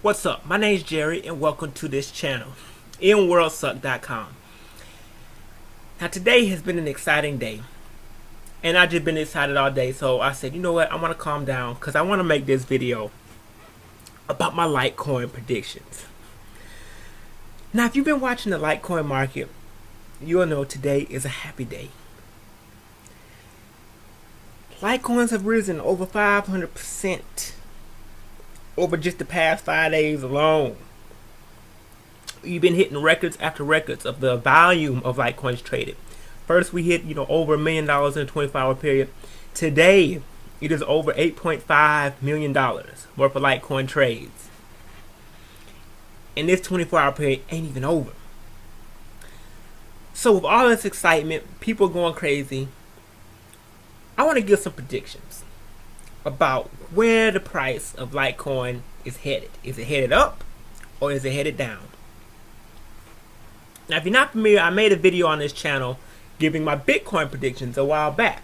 What's up? My name's Jerry and welcome to this channel, EndWorldSuckDOTCom. Now today has been an exciting day and I've just been excited all day, so I said, you know what, I want to calm down because I want to make this video about my Litecoin predictions. Now if you've been watching the Litecoin market, you'll know today is a happy day. Litecoins have risen over 500% over just the past 5 days alone. You've been hitting records after records of the volume of Litecoins traded. First we hit, over $1 million in a 24-hour period. Today it is over $8.5 million worth of Litecoin trades. And this 24-hour period ain't even over. So with all this excitement, people going crazy, I want to give some predictions about where the price of Litecoin is headed. Is it headed up or is it headed down? Now if you're not familiar, I made a video on this channel giving my Bitcoin predictions a while back.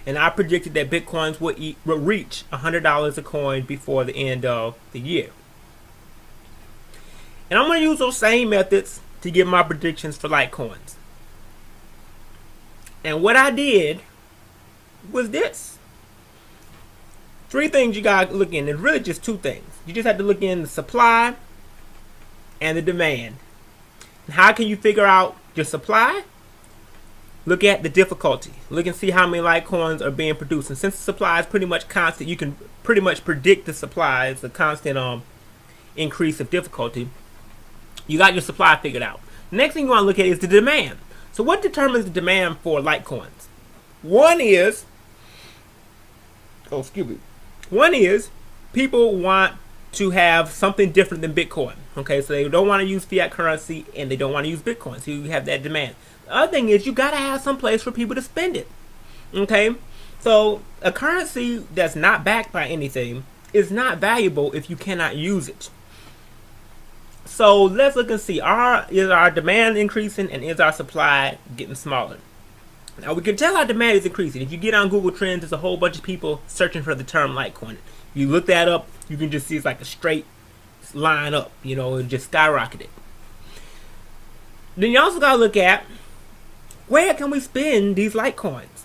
And I predicted that Bitcoins would reach $100 a coin before the end of the year. And I'm going to use those same methods to give my predictions for Litecoins. And what I did was this. 3 things you gotta look in. It's really just 2 things. You just have to look in the supply and the demand. And how can you figure out your supply? Look at the difficulty. Look and see how many Litecoins are being produced. And since the supply is pretty much constant, you can pretty much predict the supply. It's a constant increase of difficulty. You got your supply figured out. The next thing you want to look at is the demand. So what determines the demand for Litecoins? One is people want to have something different than Bitcoin. Okay, so they don't want to use fiat currency and they don't want to use Bitcoin. So you have that demand. The other thing is you got to have some place for people to spend it. Okay, so a currency that's not backed by anything is not valuable if you cannot use it. So let's look and see, is our demand increasing and is our supply getting smaller? Now we can tell our demand is increasing. If you get on Google Trends, there's a whole bunch of people searching for the term Litecoin. You look that up, you can just see it's like a straight line up, it just skyrocketed. Then you also got to look at where can we spend these Litecoins.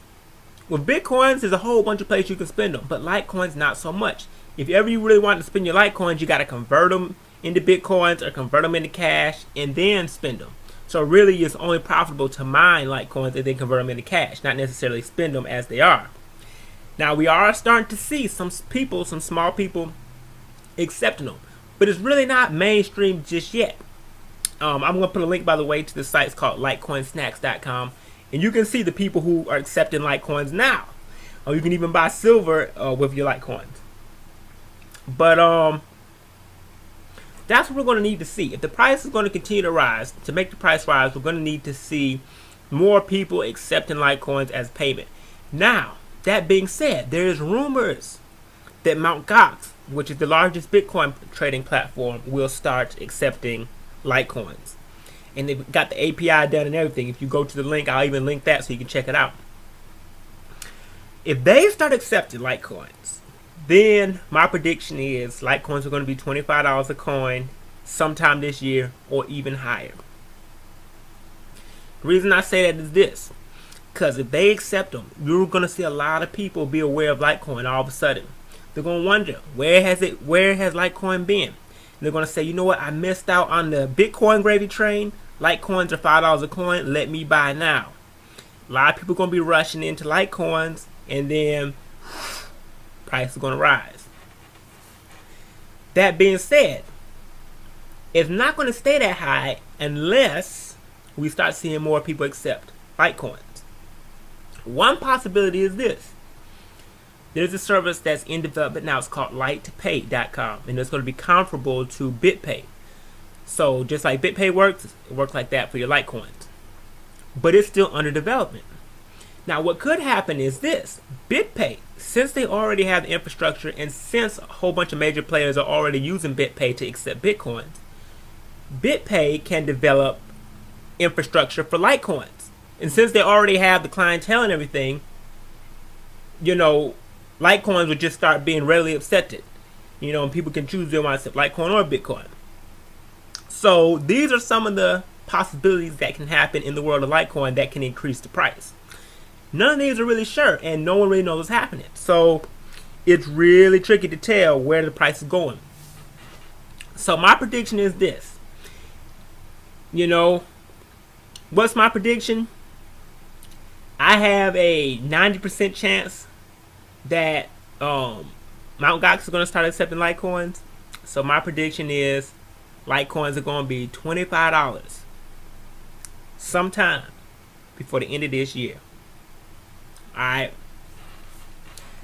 With Bitcoins, there's a whole bunch of places you can spend them, but Litecoins not so much. If ever you really want to spend your Litecoins, you got to convert them into Bitcoins or convert them into cash and then spend them. So really it's only profitable to mine Litecoins and then convert them into cash, not necessarily spend them as they are. Now we are starting to see some small people accepting them, but it's really not mainstream just yet. I'm going to put a link, by the way, to the site. It's called Litecoinsnacks.com, and you can see the people who are accepting Litecoins now. Or you can even buy silver with your Litecoins. But that's what we're going to need to see. If the price is going to continue to rise, to make the price rise, we're going to need to see more people accepting Litecoins as payment. Now, that being said, there is rumors that MtGox, which is the largest Bitcoin trading platform, will start accepting Litecoins. And they've got the API done and everything. If you go to the link, I'll even link that so you can check it out. If they start accepting Litecoins, then my prediction is Litecoins are going to be $25 a coin sometime this year or even higher. The reason I say that is this. Because if they accept them, you're going to see a lot of people be aware of Litecoin all of a sudden. They're going to wonder, where has Litecoin been? And they're going to say, you know what, I missed out on the Bitcoin gravy train. Litecoins are $5 a coin. Let me buy now. A lot of people are going to be rushing into Litecoins and then price is going to rise. That being said, it's not going to stay that high unless we start seeing more people accept Litecoins. One possibility is this. There's a service that's in development now. It's called Litecoin.com, and it's going to be comparable to BitPay. So just like BitPay works, it works like that for your Litecoins. But it's still under development. Now what could happen is this. BitPay, since they already have the infrastructure and since a whole bunch of major players are already using BitPay to accept Bitcoins, BitPay can develop infrastructure for Litecoins. And since they already have the clientele and everything, Litecoins would just start being readily accepted. You know, and people can choose they want to accept Litecoin or Bitcoin. So these are some of the possibilities that can happen in the world of Litecoin that can increase the price. None of these are really sure, and no one really knows what's happening. So it's really tricky to tell where the price is going. So my prediction is this. You know, what's my prediction? I have a 90% chance that MtGox is going to start accepting Litecoins. So my prediction is Litecoins are going to be $25 sometime before the end of this year. Alright.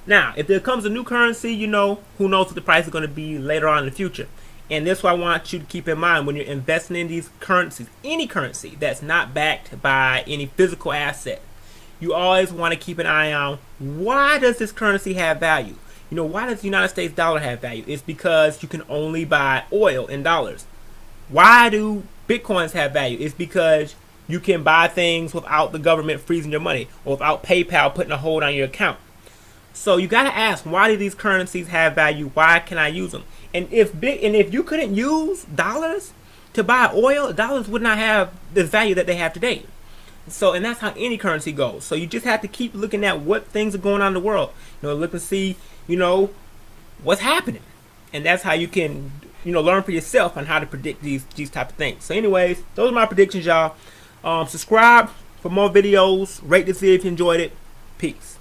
Now, if there comes a new currency, you know, who knows what the price is going to be later on in the future. And that's what I want you to keep in mind when you're investing in these currencies. Any currency that's not backed by any physical asset. You always want to keep an eye on, why does this currency have value? You know, why does the United States dollar have value? It's because you can only buy oil in dollars. Why do Bitcoins have value? It's because you can buy things without the government freezing your money or without PayPal putting a hold on your account. So you got to ask, why do these currencies have value? Why can I use them? And if you couldn't use dollars to buy oil, dollars would not have the value that they have today. So, and that's how any currency goes. So you just have to keep looking at what things are going on in the world. You know, look and see, you know, what's happening. And that's how you can, you know, learn for yourself on how to predict these type of things. So anyways, those are my predictions, y'all. Subscribe for more videos. Rate this video if you enjoyed it. Peace.